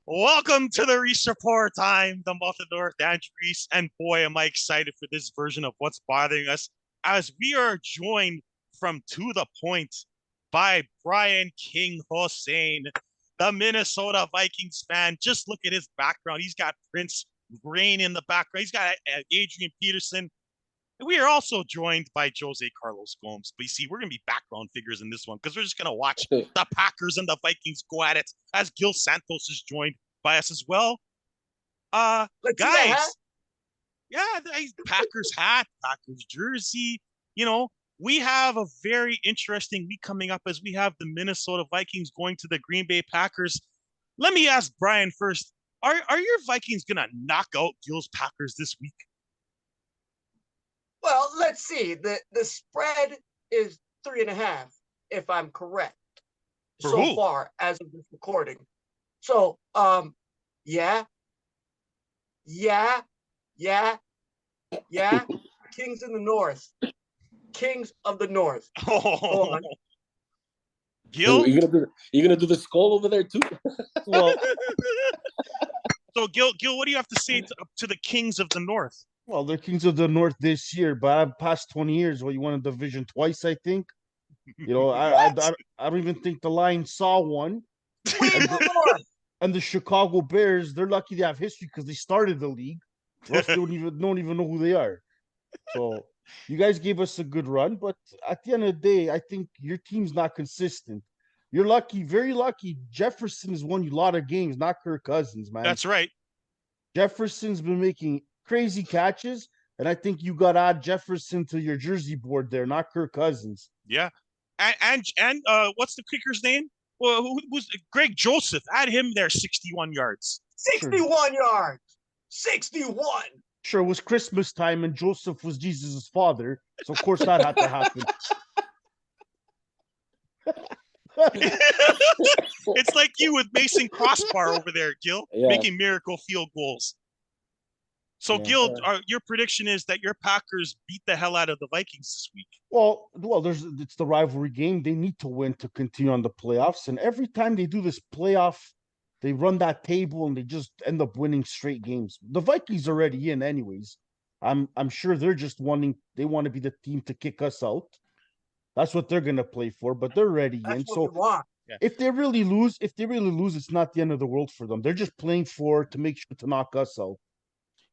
Welcome to the Reese Report. I'm the month of North, Andrew Reese, and boy, am I excited for this version of What's Bothering Us as we are joined from To the Point by Brian King Hosein, the Minnesota Vikings fan. Just look at his background. He's got Prince Rain in the background. He's got Adrian Peterson. We are also joined by Jose Carlos Gomes. But you see, we're going to be background figures in this one because we're just going to watch the Packers and the Vikings go at it as Gil Santos is joined by us as well. Guys, yeah, Packers hat, Packers jersey. You know, we have a very interesting week coming up as we have the Minnesota Vikings going to the Green Bay Packers. Let me ask Brian first. Are your Vikings going to knock out Gil's Packers this week? Well, let's see. The spread is 3.5, if I'm correct, so far as of this recording. So, yeah. Kings in the North. Kings of the North. Oh, Gil, you're gonna do the skull over there too. Well, so Gil, what do you have to say to the Kings of the North? Well, they're Kings of the North this year, but past 20 years, you won a division twice, I think. You know, I don't even think the Lions saw one. And the Chicago Bears, they're lucky to have history because they started the league. Most don't even know who they are. So you guys gave us a good run, but at the end of the day, I think your team's not consistent. You're lucky, very lucky. Jefferson has won you a lot of games, not Kirk Cousins, man. That's right. Jefferson's been making crazy catches, and I think you got to add Jefferson to your jersey board there, not Kirk Cousins. Yeah, and what's the kicker's name? Well, who's Greg Joseph? Add him there, 61 yards. 61 yards. 61. Sure, it was Christmas time, and Joseph was Jesus' father, so of course that had to happen. It's like you with Mason Crossbar over there, Gil, making miracle field goals. So, Gil, your prediction is that your Packers beat the hell out of the Vikings this week. Well, it's the rivalry game. They need to win to continue on the playoffs. And every time they do this playoff, they run that table and they just end up winning straight games. The Vikings are already in, anyways. I'm sure they're just they want to be the team to kick us out. That's what they're gonna play for. But they're already in. So if they really lose, it's not the end of the world for them. They're just playing to make sure to knock us out.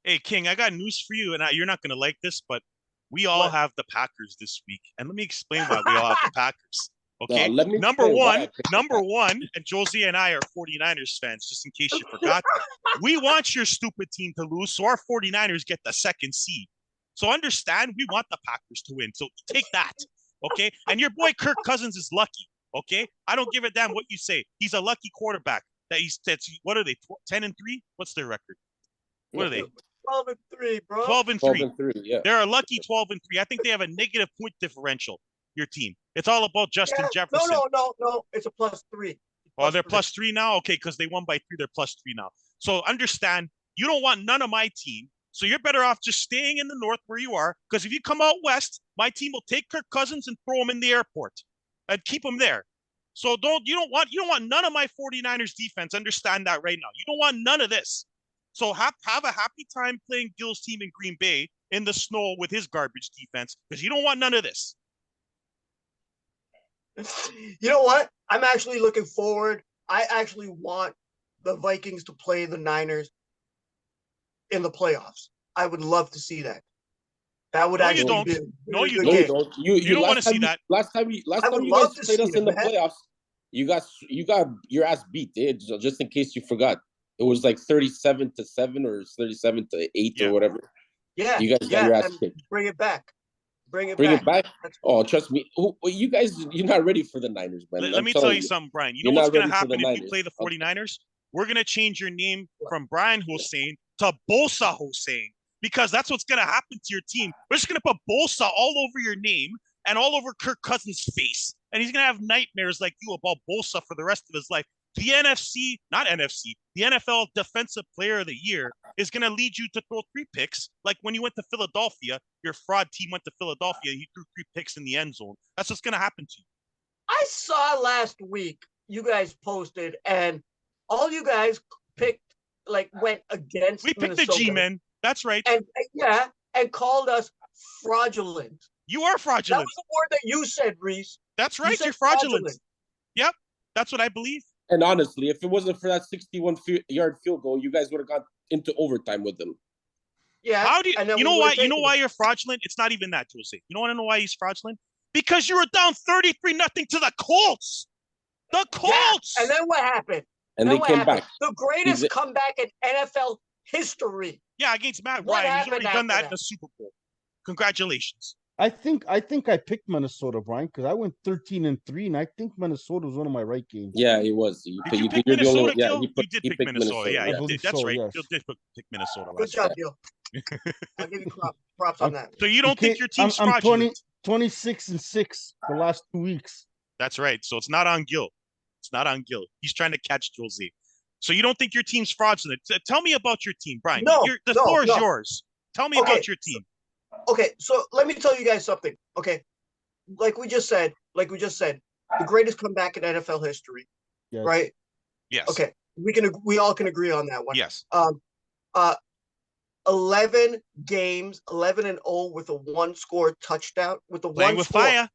Hey, King, I got news for you, and you're not going to like this, but we all have the Packers this week. And let me explain why we all have the Packers. Okay? Number one, and Josie and I are 49ers fans, just in case you forgot. We want your stupid team to lose, so our 49ers get the second seed. So understand, we want the Packers to win. So take that, okay? And your boy Kirk Cousins is lucky, okay? I don't give a damn what you say. He's a lucky quarterback. What are they, 10-3? What's their record? What are they? 12-3, bro. 12-3. Yeah. They're a lucky 12-3. I think they have a negative point differential, your team. It's all about Justin Jefferson. No. It's a +3. Oh, they're +3 now? Okay, because they won by 3, they're +3 now. So understand, you don't want none of my team. So you're better off just staying in the North where you are, because if you come out West, my team will take Kirk Cousins and throw him in the airport and keep him there. So you don't want none of my 49ers defense. Understand that right now. You don't want none of this. So have a happy time playing Gil's team in Green Bay in the snow with his garbage defense, because you don't want none of this. You know what? I'm actually looking forward. I actually want the Vikings to play the Niners in the playoffs. I would love to see that. That would actually be no, you don't. You don't want to see that. Last time you guys played us in the playoffs, you got your ass beat. Just in case you forgot. It was like 37-7 or 37-8 or whatever. Yeah, you guys got your ass kicked. Bring it back. Bring it back. Oh, trust me. You guys, you're not ready for the Niners, man. Let me tell you something, Brian. You know what's going to happen if you play the 49ers? We're going to change your name from Brian Hosein to Bosa Hosein, because that's what's going to happen to your team. We're just going to put Bosa all over your name and all over Kirk Cousins' face. And he's going to have nightmares like you about Bosa for the rest of his life. The NFL Defensive Player of the Year is going to lead you to throw 3 picks. Like when you went to Philadelphia, your fraud team went to Philadelphia, you threw 3 picks in the end zone. That's what's going to happen to you. I saw last week you guys posted, and all you guys went against We picked the Minnesota. G-men. That's right. And called us fraudulent. You are That fraudulent. was the word that you said, Reese. That's You right. said You're fraudulent. Yep. That's what I believe. And honestly, if it wasn't for that 61-yard field goal, you guys would have gone into overtime with them. Yeah. How do you know why? You know why it. you're fraudulent? It's not even that, Jose. You don't want to know why he's fraudulent? Because you were down 33-0 to the Colts. The Colts. Yeah. And then what happened? And they came back. The greatest comeback in NFL history. Yeah, against Matt Ryan. He's already done that in the Super Bowl. Congratulations. I think I picked Minnesota, Brian, because I went 13-3, and I think Minnesota was one of my right games. Yeah, it was. Did you pick Minnesota, Gil? You did pick Minnesota. Yeah, that's right. Yes. Gil did pick Minnesota. Good job, Gil. I'll give you props on that. So you don't think your team's fraudulent? 26-6 the last 2 weeks. That's right. So it's not on Gil. It's not on Gil. He's trying to catch Jose. So you don't think your team's fraudulent? Tell me about your team, Brian. The floor is yours. Tell me about your team. Okay, so let me tell you guys something. Okay, like we just said, the greatest comeback in NFL history, right? Yes. Okay, we all can agree on that one. Yes. 11 games, 11-0 with a 1-score touchdown Playing with fire.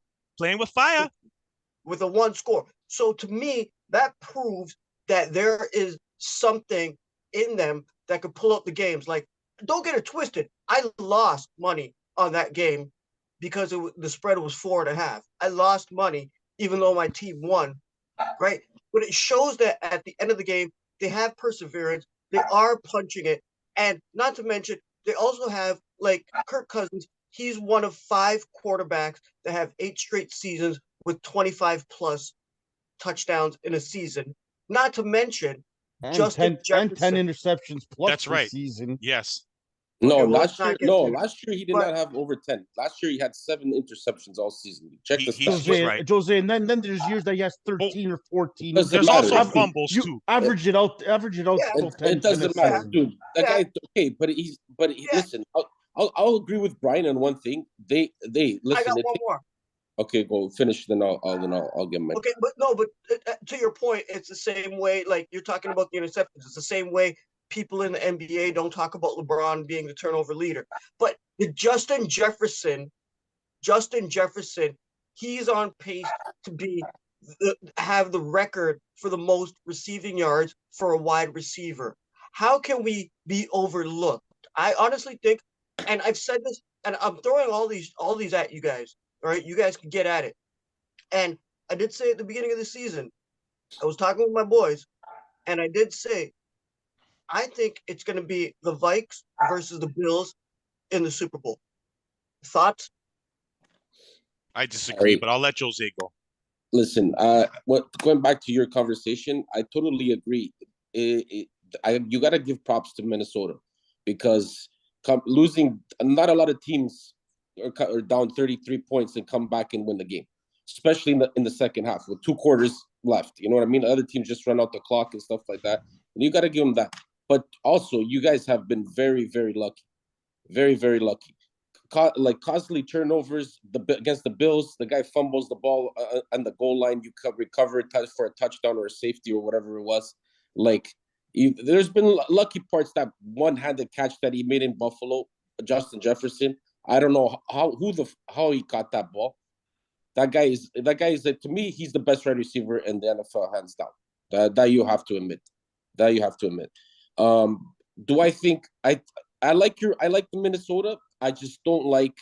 With a 1 score. So to me, that proves that there is something in them that could pull out the games. Like, don't get it twisted. I lost money on that game because the spread was 4.5. I lost money even though my team won, right? But it shows that at the end of the game, they have perseverance. They are punching it. And not to mention, they also have, like, Kirk Cousins. He's one of 5 quarterbacks that have 8 straight seasons with 25-plus touchdowns in a season. Not to mention, Justin Jefferson. 10 interceptions plus That's right. season. Yes. Last year he did not have over 10. Last year he had 7 interceptions all season. Check the stats. Jose, and then there's years that he has 13 or 14. There's also fumbles too. Average it out. Yeah. It doesn't matter, dude. That guy, okay, but listen. I'll agree with Brian on one thing. They listen. I got one more. Okay, go finish. Then I'll get my. Okay, but to your point, it's the same way. Like, you're talking about the interceptions. It's the same way people in the NBA don't talk about LeBron being the turnover leader. But Justin Jefferson, he's on pace to have the record for the most receiving yards for a wide receiver. How can we be overlooked? I honestly think, and I've said this, and I'm throwing all these at you guys. All right, you guys can get at it. And I did say at the beginning of the season, I was talking with my boys, and I did say, I think it's going to be the Vikes versus the Bills in the Super Bowl. Thoughts? I disagree, but I'll let Jose go. Listen, going back to your conversation, I totally agree. You got to give props to Minnesota because losing, not a lot of teams are down 33 points and come back and win the game, especially in the second half with 2 quarters left. You know what I mean? Other teams just run out the clock and stuff like that. And you got to give them that. But also, you guys have been very, very lucky. Very, very lucky. Costly turnovers against the Bills. The guy fumbles the ball on the goal line. You recover it for a touchdown or a safety or whatever it was. There's been lucky parts. That one-handed catch that he made in Buffalo, Justin Jefferson. I don't know how he caught that ball. That guy is to me, he's the best wide receiver in the NFL, hands down. That you have to admit. Do I think I like the Minnesota? I just don't like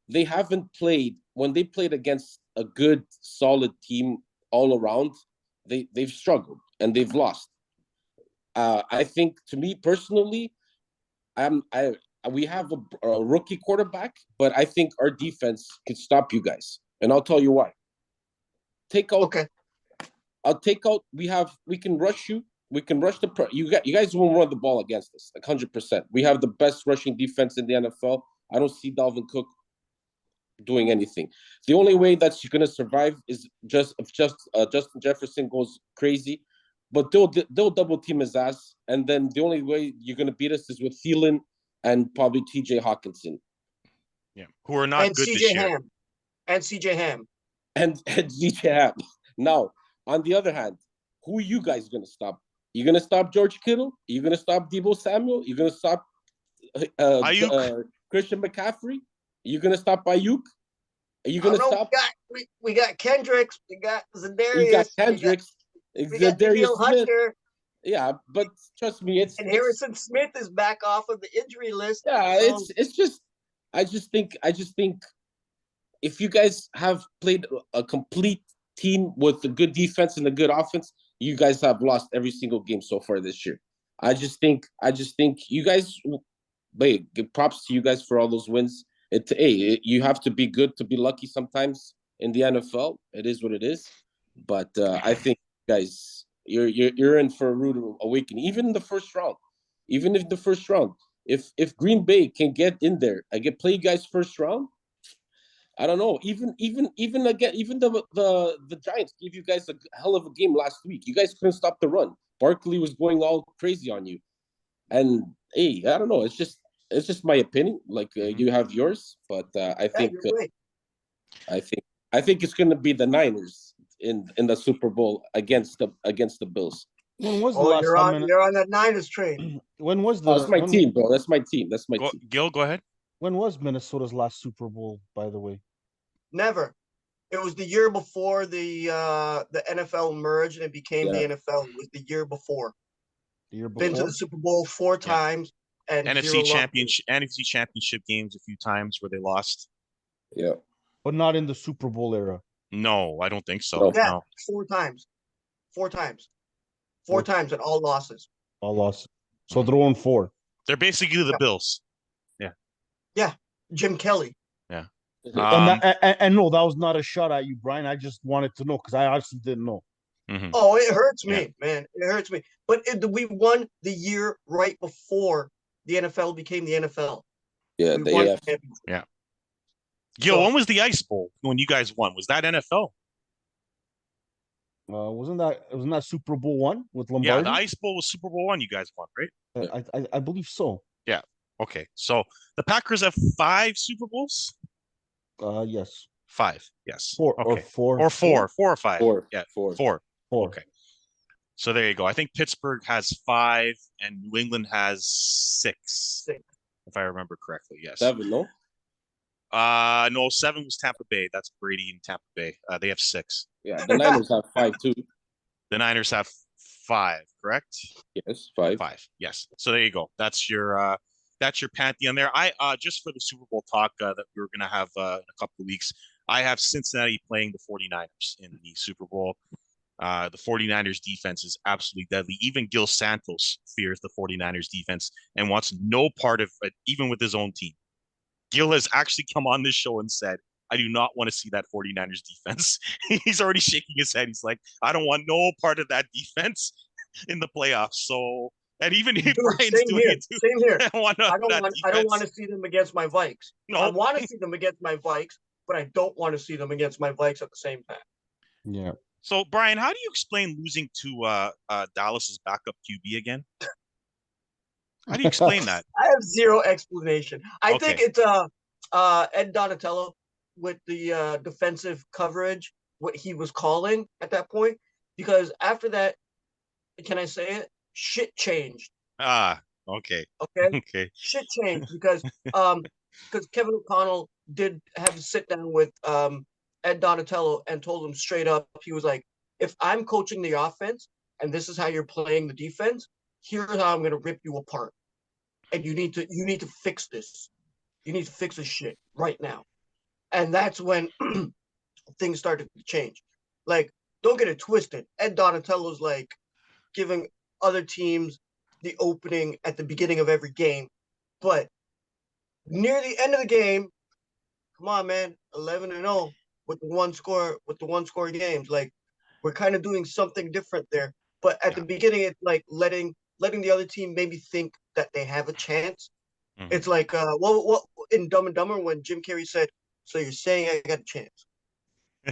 they haven't played when they played against a good solid team all around. They've struggled and they've lost. I think, to me personally, we have a rookie quarterback, but I think our defense could stop you guys, and I'll tell you why. I'll take out. We can rush you. We can rush you guys won't run the ball against us, like 100%. We have the best rushing defense in the NFL. I don't see Dalvin Cook doing anything. The only way that you're gonna survive is if Justin Jefferson goes crazy, but they'll double team his ass, and then the only way you're gonna beat us is with Thielen and probably T.J. Hawkinson. Yeah, who are not good this year. And C.J. Ham. And C.J. Ham. Now, on the other hand, who are you guys gonna stop? You gonna stop George Kittle? You gonna stop Debo Samuel? You gonna stop Ayuk. Christian McCaffrey? You gonna stop Ayuk? Are you I don't gonna know. stop? We got Kendricks. We got You got Zadarius. Kendricks, We got Darius Nikhil Smith. Hunter. Yeah, but trust me, it's Harrison Smith is back off of the injury list. yeah, So it's just I just think if you guys have played a complete team with a good defense and a good offense, you guys have lost every single game so far this year. I just think you guys, hey, give props to you guys for all those wins. You have to be good to be lucky sometimes in the NFL. It is what it is. But I think, guys, you're in for a rude awakening. Even in the first round, if Green Bay can get in there, I get play you guys first round. I don't know. Even again, even the Giants gave you guys a hell of a game last week. You guys couldn't stop the run. Barkley was going all crazy on you, and hey, I don't know. It's just my opinion. Like you have yours, but I think you're right. I think it's going to be the Niners in the Super Bowl against the Bills. When was the last time? You're on that Niners train. When was that's my team, bro. That's my team. That's my team. Gil, go ahead. When was Minnesota's last Super Bowl, by the way? Never. It was the year before the NFL merged and it became the NFL. It was the year before. The year before. Been to the Super Bowl 4 times and NFC championship games a few times where they lost. Yeah. But not in the Super Bowl era. No, I don't think so. Yeah, no. 4 times. 4 times. 4 times and all losses. All losses. So they're on 4. They're basically the Bills. Yeah. Yeah. Jim Kelly. Yeah. And no, that was not a shot at you, Brian. I just wanted to know because I actually didn't know. Mm-hmm. Oh, it hurts me, man. It hurts me. But we won the year right before the NFL became the NFL. Yeah, yeah. Gil, when was the Ice Bowl when you guys won? Was that NFL? Wasn't that Super Bowl 1 with Lombardi? Yeah, the Ice Bowl was Super Bowl 1. You guys won, right? I believe so. Yeah. Okay. So the Packers have 5 Super Bowls. Yes. 5. Yes. 4 okay. or 4. 4 or 5. 4. Yeah. 4. 4. Okay. So there you go. I think Pittsburgh has 5 and New England has 6. If I remember correctly. Yes. 7, no? No, 7 was Tampa Bay. That's Brady in Tampa Bay. They have 6. Yeah, the Niners have 5 too. The Niners have 5, correct? Yes, 5. 5. Yes. So there you go. That's your pantheon there. I just for the Super Bowl talk that we were gonna have in a couple of weeks. I have Cincinnati playing the 49ers in the Super Bowl. The 49ers defense is absolutely deadly. Even Gil Santos fears the 49ers defense and wants no part of it, even with his own team. Gil has actually come on this show and said, I do not want to see that 49ers defense. He's already shaking his head. He's like, I don't want no part of that defense in the playoffs. So, and even if Brian's doing it too. Same here. I don't want to see them against my Vikes. No. I want to see them against my Vikes, but I don't want to see them against my Vikes at the same time. Yeah. So, Brian, how do you explain losing to Dallas's backup QB again? How do you explain that? I have zero explanation. I think it's Ed Donatello with the defensive coverage, what he was calling at that point. Because after that, can I say it? Shit changed. Okay. Okay. Okay. Shit changed because Kevin O'Connell did have to sit down with Ed Donatello and told him straight up, he was like, if I'm coaching the offense and this is how you're playing the defense, here's how I'm gonna rip you apart. And you need to fix this. You need to fix this shit right now. And that's when things started to change. Like, don't get it twisted. Ed Donatello's like giving other teams the opening at the beginning of every game. But near the end of the game, come on, man, 11-0 with the one score games. Like, we're kind of doing something different there. But at the beginning, it's like letting the other team maybe think that they have a chance. Mm-hmm. It's like what in Dumb and Dumber when Jim Carrey said, "So you're saying I got a chance?"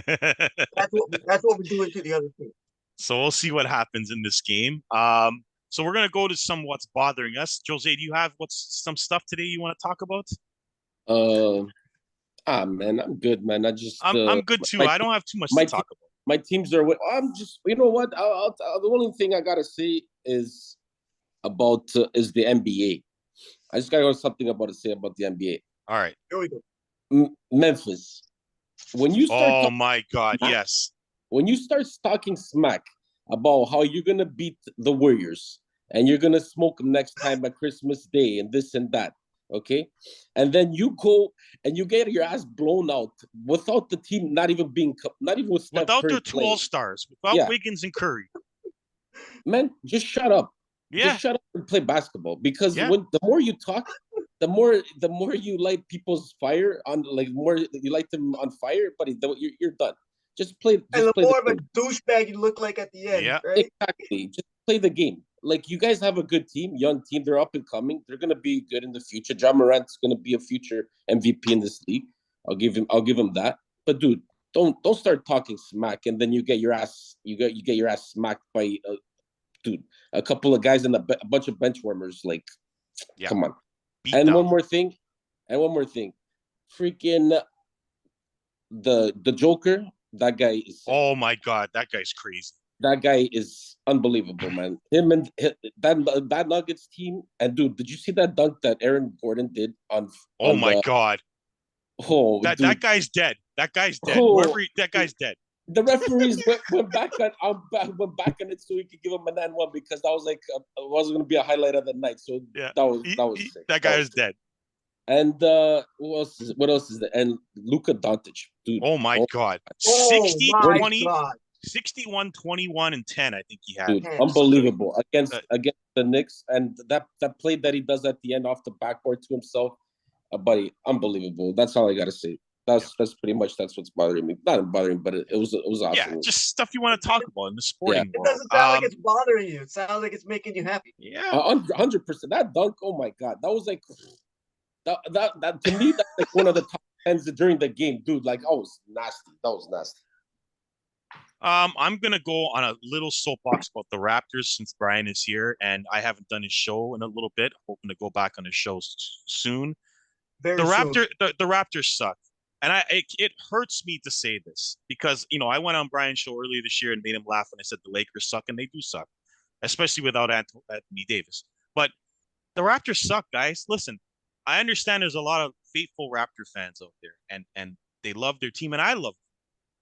That's what we're doing to the other team. So we'll see what happens in this game. So we're gonna go to some what's bothering us. Jose, do you have some stuff today you want to talk about? Man, I'm good, man. I'm good too. I don't have too much to talk about. My teams are. I'm just. You know what? The only thing I gotta say is about is the NBA. I just got something about to say about the NBA. All right. Here we go. Memphis. When you start Oh my God, smack, yes. when you start talking smack about how you're gonna beat the Warriors and you're gonna smoke them next time at Christmas Day and this and that, okay, and then you go and you get your ass blown out without the team not even with Steph Without Curry their two playing. all-stars, without Yeah. Wiggins and Curry. Man, just shut up. Yeah. Just shut up and play basketball. Because Yeah. when the more you talk, the more you light people's fire on, like more you light them on fire, buddy. You're done. Just play. And Just the play more the of a game. douchebag you look like at the end, Yeah. right? Exactly. Just play the game. Like you guys have a good team, young team. They're up and coming. They're gonna be good in the future. Ja Morant's gonna be a future MVP in this league. I'll give him that. But dude, don't start talking smack, and then you get your ass smacked by dude, a couple of guys and a bunch of bench warmers. Like, Yeah. come on. Beat And down. one more thing, freaking the Joker. That guy is. Oh my God, that guy's crazy. That guy is unbelievable, man. Him and that Nuggets team. And dude, did you see that dunk that Aaron Gordon did on? Oh my God. Oh, that guy's dead. That guy's dead. Oh, That guy's dead. The referees went back on it so we could give him an N1 because that was like was going to be a highlight of the night. So yeah, that was sick. That guy is dead. And what else is there? And Luka Doncic, dude. Oh my God. Oh 60, my 20, God. 61, 21, and 10, I think he had. Dude, unbelievable against the Knicks, and that play that he does at the end off the backboard to himself, buddy, unbelievable. That's all I gotta say. That's pretty much what's bothering me. Not bothering, but it was awesome. Yeah, just stuff you want to talk about in the sporting world. It doesn't sound like it's bothering you. It sounds like it's making you happy. Yeah, 100%. That dunk, oh my God, that was like that to me. That's like one of the top tens during the game, dude. Like, oh, was nasty. That was nasty. I'm gonna go on a little soapbox about the Raptors since Brian is here, and I haven't done his show in a little bit. Hoping to go back on his show soon. Very soon. The Raptors suck. And it hurts me to say this because, I went on Brian's show earlier this year and made him laugh when I said the Lakers suck, and they do suck, especially without Anthony Davis. But the Raptors suck, guys. Listen, I understand there's a lot of faithful Raptor fans out there, and they love their team, and I love them.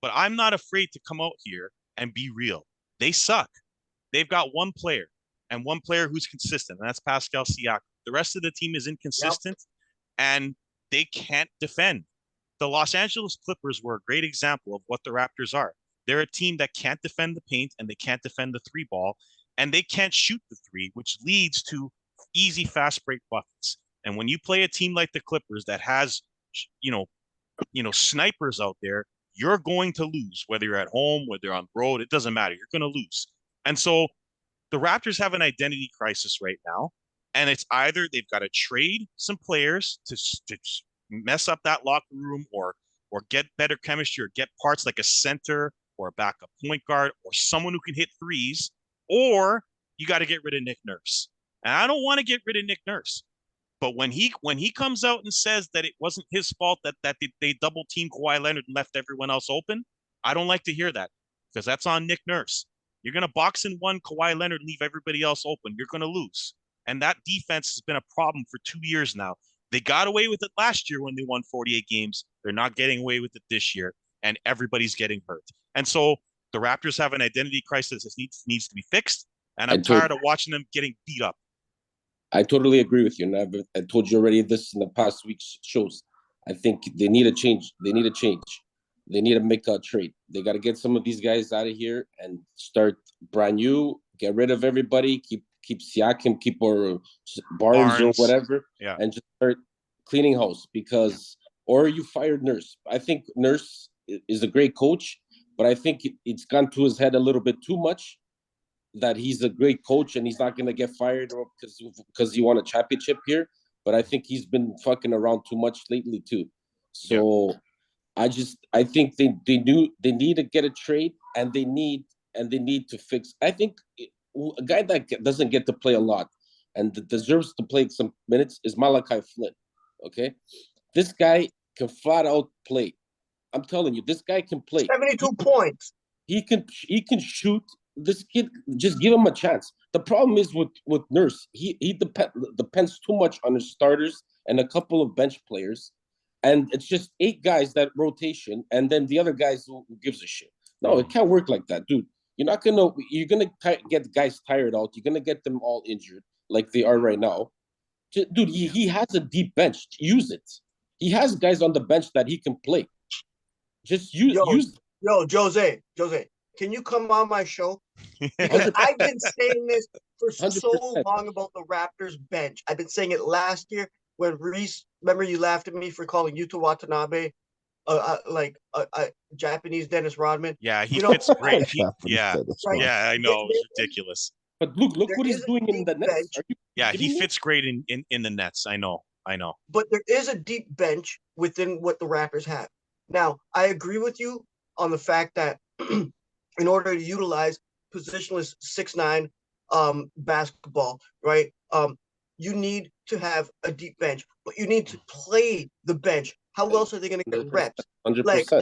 But I'm not afraid to come out here and be real. They suck. They've got one player, and one player who's consistent, and that's Pascal Siakam. The rest of the team is inconsistent, and they can't defend. The Los Angeles Clippers were a great example of what the Raptors are. They're a team that can't defend the paint and they can't defend the three ball and they can't shoot the three, which leads to easy fast break buckets. And when you play a team like the Clippers that has, snipers out there, you're going to lose, whether you're at home, whether you're on the road, it doesn't matter. You're going to lose. And so the Raptors have an identity crisis right now. And it's either they've got to trade some players to mess up that locker room or get better chemistry or get parts like a center or a backup point guard or someone who can hit threes, or you got to get rid of Nick Nurse. And I don't want to get rid of Nick Nurse. But when he comes out and says that it wasn't his fault that they double teamed Kawhi Leonard and left everyone else open, I don't like to hear that because that's on Nick Nurse. You're going to box in one Kawhi Leonard and leave everybody else open. You're going to lose. And that defense has been a problem for 2 years now. They got away with it last year when they won 48 games. They're not getting away with it this year, and everybody's getting hurt. And so the Raptors have an identity crisis that needs to be fixed, and I'm tired of watching them getting beat up. I totally agree with you, and I told you already this in the past week's shows. I think they need a change. They need to make a trade. They got to get some of these guys out of here and start brand new, get rid of everybody, keep Siakam, keep Barnes or whatever, and just start cleaning house or you fired Nurse. I think Nurse is a great coach, but I think it's gone to his head a little bit too much that he's a great coach and he's not going to get fired because he won a championship here. But I think he's been fucking around too much lately too. So I think they need to get a trade and they need to fix. I think a guy that doesn't get to play a lot and deserves to play some minutes is Malachi Flynn. Okay, this guy can flat out play. I'm telling you, this guy can play. 72 points. He can shoot this kid, just give him a chance. The problem is with Nurse, he depends too much on his starters and a couple of bench players, and it's just 8 guys that rotation, and then the other guys who gives a shit. No, it can't work like that, dude. You're gonna get guys tired out. You're gonna get them all injured like they are right now. Dude, he has a deep bench. Use it. He has guys on the bench that he can play. Just use. Jose, can you come on my show? Because I've been saying this for so 100%. long about the Raptors bench. I've been saying it last year when Reese. Remember, you laughed at me for calling Yuta Watanabe like a Japanese Dennis Rodman. Yeah, he fits great. Right. Yeah, I know. It's ridiculous. But look There what he's is a doing in deep the Nets. bench. Are you Yeah, kidding he me? fits great in the Nets. I know. But there is a deep bench within what the Raptors have. Now, I agree with you on the fact that in order to utilize positionless 6'9" basketball, right? You need to have a deep bench, but you need to play the bench. How else are they going to get 100%. reps? 100%.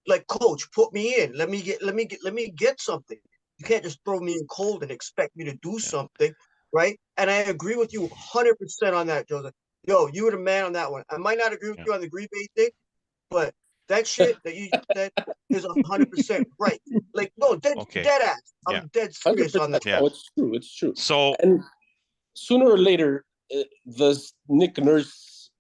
Like, coach, put me in. Let me get something. You can't just throw me in cold and expect me to do something, right? And I agree with you 100% on that, Joseph. Yo, you were the man on that one. I might not agree with you on the Green Bay thing, but that shit that you said is 100% right. Like, no, dead ass. I'm dead serious on that. Yeah. Oh, it's true. It's true. So, and sooner or later, the Nick Nurse,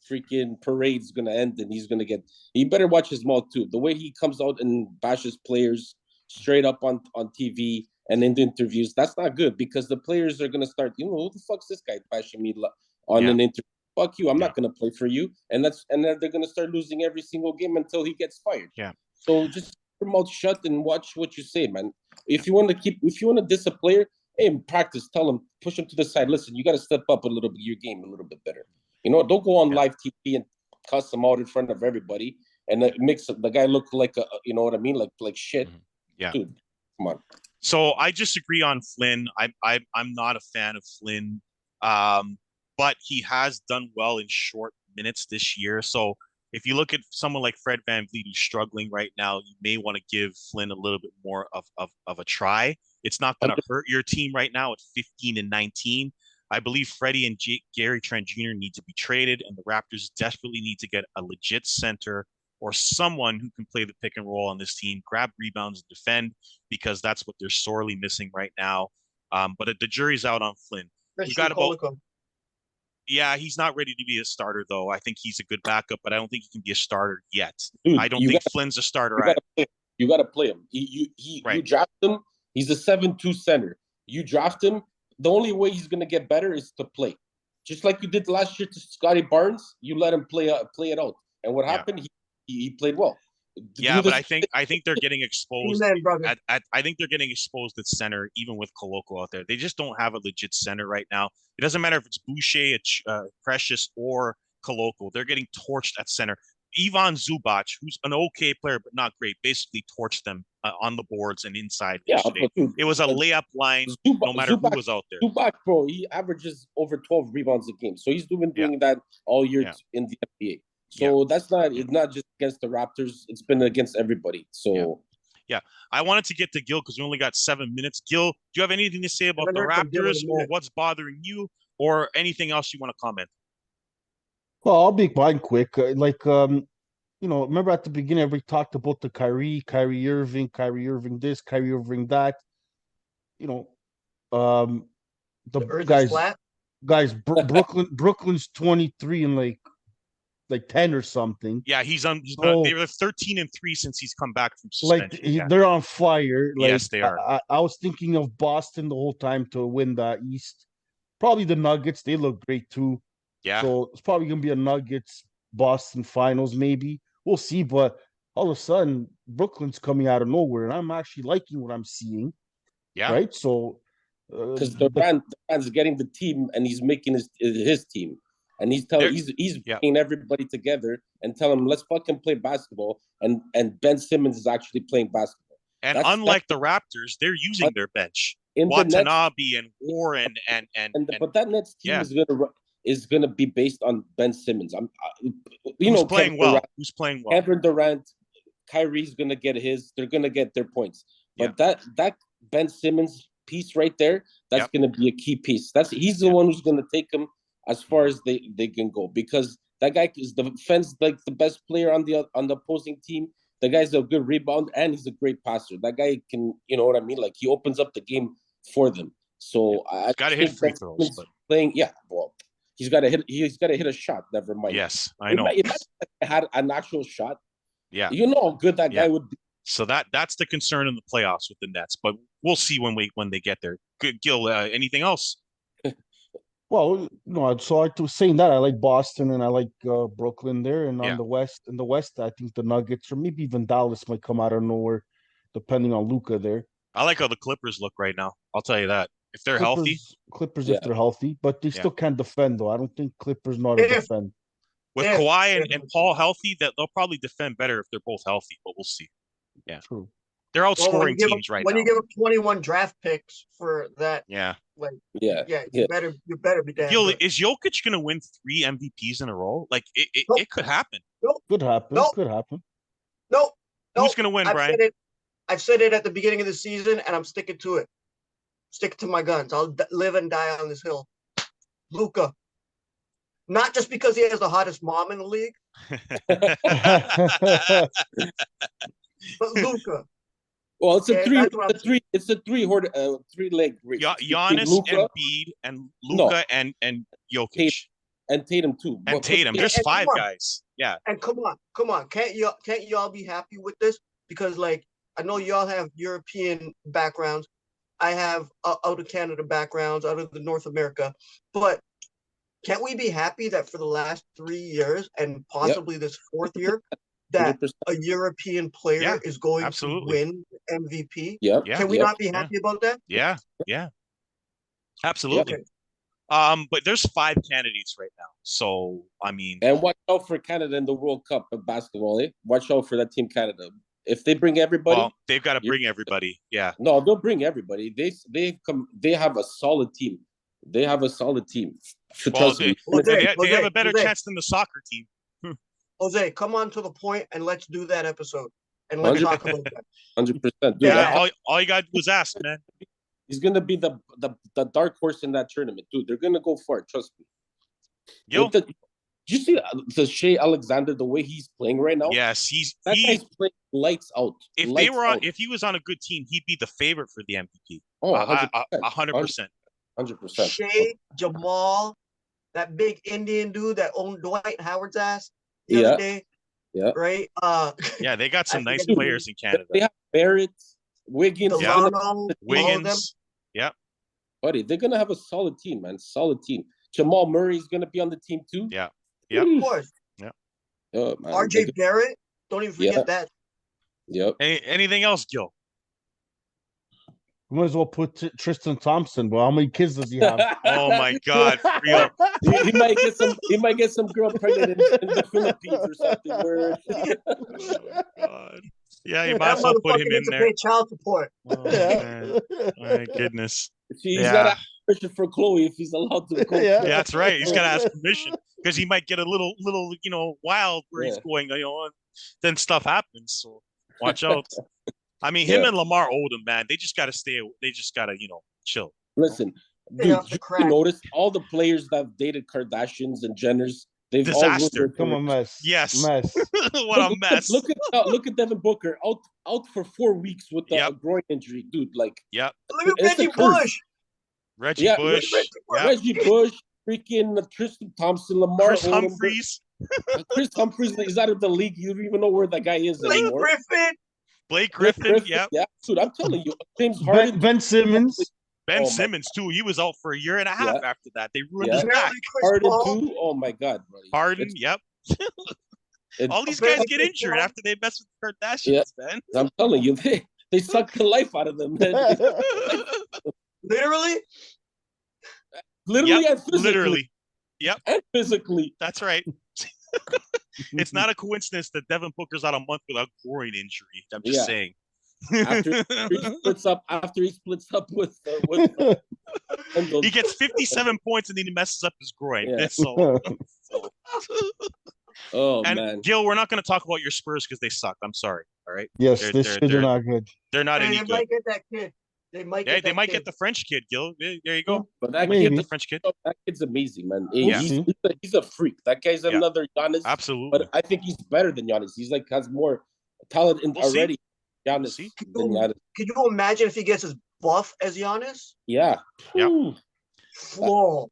freaking parade's gonna end, and he's gonna get. He better watch his mouth too. The way he comes out and bashes players straight up on TV and in the interviews, that's not good, because the players are gonna start. Who the fuck's this guy bashing me on an interview? Fuck you! I'm not gonna play for you, and then they're gonna start losing every single game until he gets fired. Yeah. So just keep your mouth shut and watch what you say, man. If you want to diss a player, hey, in practice, tell him, push him to the side. Listen, you got to step up a little bit, your game a little bit better. Don't go on live TV and cuss him out in front of everybody, and it makes the guy look like you know what I mean, like shit. Yeah, dude, come on. So I disagree on Flynn. I'm not a fan of Flynn, but he has done well in short minutes this year. So if you look at someone like Fred VanVleet who's struggling right now, you may want to give Flynn a little bit more of a try. It's not going to hurt your team right now at 15-19. I believe Freddie and Gary Trent Jr. need to be traded, and the Raptors desperately need to get a legit center or someone who can play the pick and roll on this team, grab rebounds and defend, because that's what they're sorely missing right now. But the jury's out on Flynn. We got yeah, he's not ready to be a starter, though. I think he's a good backup, but I don't think he can be a starter yet. Dude, I don't think Flynn's a starter. You got to play him. You draft him. He's a 7-2 center. You draft him. The only way he's going to get better is to play. Just like you did last year to Scotty Barnes, you let him play it out. And what happened? He played well. But I think they're getting exposed. Amen, I think they're getting exposed at center, even with Koloko out there. They just don't have a legit center right now. It doesn't matter if it's Boucher, Precious, or Koloko. They're getting torched at center. Ivan Zubac, who's an okay player but not great, basically torched them on the boards and inside yesterday. It was a layup line, no matter who was out there. Zubac, bro, he averages over 12 rebounds a game, so he's doing that all year in the NBA. So that's it's not just against the Raptors. It's been against everybody. So I wanted to get to Gil because we only got 7 minutes. Gil, do you have anything to say about the Raptors or what's bothering you or anything else you want to comment? Well, I'll be mine quick. Remember at the beginning, we talked about the Kyrie Irving this, Kyrie Irving that. The earth is flat. Brooklyn's 23 and like 10 or something. Yeah, they were 13-3 since he's come back from suspension. They're on fire. Yes, they are. I was thinking of Boston the whole time to win the East. Probably the Nuggets. They look great too. Yeah. So it's probably gonna be a Nuggets Boston finals, maybe. We'll see. But all of a sudden, Brooklyn's coming out of nowhere, and I'm actually liking what I'm seeing. Yeah. Right. So because Durant's getting the team, and he's making his team. And he's bringing everybody together and telling them, let's fucking play basketball. And Ben Simmons is actually playing basketball. And unlike the Raptors, they're using their bench. Watanabe and Warren but that Nets team is gonna be based on Ben Simmons. Who's playing well? Kevin Durant, Kyrie's gonna get his. They're gonna get their points. But that Ben Simmons piece right there, that's going to be a key piece. He's the one who's going to take them as far as they can go, because that guy is the defense, like the best player on the opposing team. The guy's a good rebound and he's a great passer. That guy can, you know what I mean? Like he opens up the game for them. So I got to hit free throws. But... playing, well, he's got to hit. He's got to hit a shot. Never mind. Yes, I know. If I had an actual shot, you know how good that guy would be. So that's the concern in the playoffs with the Nets, but we'll see when they get there. Good, Gil. Anything else? Well, no. So I was saying that I like Boston and I like Brooklyn there, and on the West, I think the Nuggets or maybe even Dallas might come out of nowhere, depending on Luka there. I like how the Clippers look right now. I'll tell you that. If they're healthy, if they're healthy, but they still can't defend though. I don't think Clippers know how to defend. With Kawhi and Paul healthy, that they'll probably defend better if they're both healthy, but we'll see. Yeah, true. They're outscoring teams right now. When you give up 21 draft picks for that, you better be damn Gil, good. is Jokic going to win 3 MVPs in a row? Like it could happen. Could happen. Nope. Could happen. Nope. Who's going to win, Brian? I've said it at the beginning of the season, and I'm sticking to it. Stick to my guns. I'll live and die on this hill. Luka. Not just because he has the hottest mom in the league, but Luka. Well, it's a three-leg race. Giannis, Embiid, and Luka and Jokic. And Tatum too. And Tatum. There's 5 guys. Yeah. And come on. Can't y'all be happy with this? Because like I know y'all have European backgrounds. I have out of Canada backgrounds, out of the North America. But can't we be happy that for the last 3 years and possibly this 4th year, that 100%. A European player is going to win MVP? Can we not be happy about that? Yeah. Absolutely. But there's 5 candidates right now. So, I mean... And watch out for Canada in the World Cup of basketball, eh? Watch out for that Team Canada. If they bring everybody... Well, they've got to bring everybody, No, they'll bring everybody. They have a solid team. They have a solid team. They have a better chance than the soccer team. Jose, come on to the point and let's do that episode. And let's talk about that. 100%. Yeah, all you got to do is ask, man. He's going to be the dark horse in that tournament, dude. They're going to go for it. Trust me. Did you see the Shea Alexander, the way he's playing right now? Yes, he's playing lights out. If he was on a good team, he'd be the favorite for the MVP. Oh, 100%. 100%. Shea, Jamal, that big Indian dude that owned Dwight Howard's ass the other day. Yeah. Right? They got some nice players in Canada. They have Barrett, Wiggins. Wiggins. Yeah. Buddy, they're going to have a solid team, man. Solid team. Jamal Murray's going to be on the team too. Yeah. Of course. Yeah. Oh, man. RJ Barrett. Don't even forget that. Yep. Anything else, Gil? We might as well put Tristan Thompson. Well, how many kids does he have? Oh my God, for real. He might get some girl pregnant in the Philippines or something. Oh my God. Yeah, you might as well put him in there. Pay child support. Oh, man. My goodness. He's got to ask permission for Chloe if he's allowed to go. Yeah, that's right. He's got to ask permission because he might get a little, wild where he's going. Then stuff happens. So watch out. I mean, him and Lamar Odom, man, they just got to stay. They just got to, chill. Listen, dude, you notice all the players that have dated Kardashians and Jenners, they've disaster. Become a mess. Yes. Mess. What a mess. Look at Devin Booker out for 4 weeks with a groin injury, dude. Like, look at Reggie Bush. Reggie Bush. Reggie Bush, freaking Tristan Thompson, Lamar Chris Odom, Humphries. Chris Humphries is out of the league. You don't even know where that guy is anymore. Blake Griffin, yeah. Dude, I'm telling you, James Harden, Ben Simmons. Ben Simmons too. He was out for a year and a half after that. They ruined his back. Harden too. Oh my God, buddy. Harden, all these guys get injured after they mess with the Kardashians, man. I'm telling you, they suck the life out of them, man. Literally and physically. Literally. Yep. And physically. That's right. It's not a coincidence that Devin Booker's out a month with a groin injury. I'm just saying. After he splits up with he gets 57 points and then he messes up his groin. Yeah. And man. Gil, we're not going to talk about your Spurs because they suck. I'm sorry. All right. Yes, They're this they're year they're they're not good. they're not And any they good. might get that kid. They might Yeah, get they that might kid. get the French kid, Gil. There you go. But that Might get kid, the Maybe. French kid. that kid's amazing, man. We'll Yeah. see. He's a freak. That guy's Yeah. another Giannis. Absolutely. But I think he's better than Giannis. He's like has more talent We'll see. already. We'll Giannis see. than Giannis. Could you imagine if he gets as buff as Giannis? Yeah. Yep. Whew. Flow.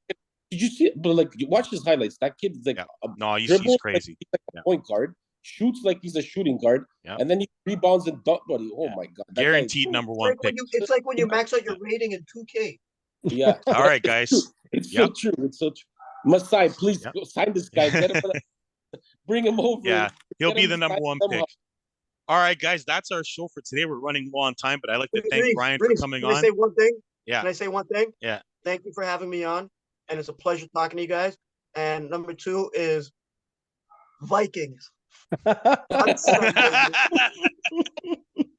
Did you see? But like, you watch his highlights. That kid is like Yeah. a No, he's dribble, like, crazy. he's like Yeah. a point guard, shoots like he's a shooting guard, Yeah. and then he rebounds and dunk buddy. Oh Yeah. my god, that Guaranteed guy, number It's one like when pick. it's like when you max out your rating in 2K. Yeah. All right, guys. It's Yep. so true. It's so true. Masai, please Yep. go sign this guy. Get him. Bring him over. Yeah, he'll Get be him the to number sign one somehow. pick. All right, guys, that's our show for today. We're running low on time, but I'd like to thank Reese, Brian for Reese, coming can I on. say one thing? Yeah. Can I say one thing? Yeah. Thank you for having me on, and it's a pleasure talking to you guys. And number 2 is Vikings. On Sunday.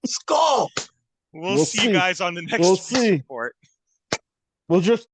Skull. We'll We'll see you see. guys on the next We'll Reese see. report. We'll just